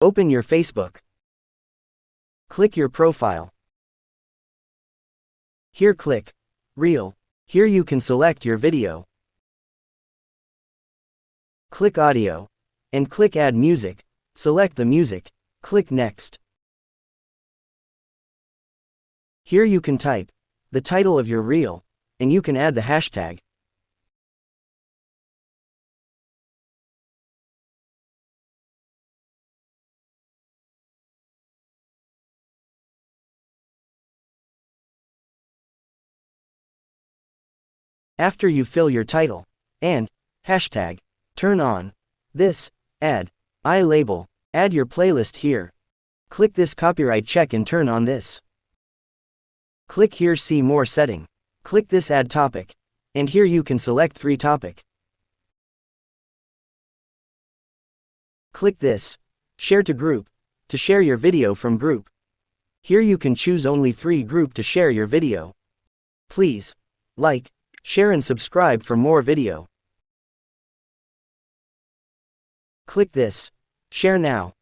Open your Facebook. Click your profile. Here click Reel. Here you can select your video. Click Audio. And click Add Music. Select the music. Click Next. Here you can type the title of your reel, and you can add the hashtag. After you fill your title and hashtag, turn on this Add I label. Add your playlist here. Click this copyright check and turn on this. Click here See More setting. Click this Add Topic. And here you can select 3 topic. Click this Share to Group to share your video from group. Here you can choose only 3 group to share your video. Please like, share and subscribe for more video. Click this Share Now.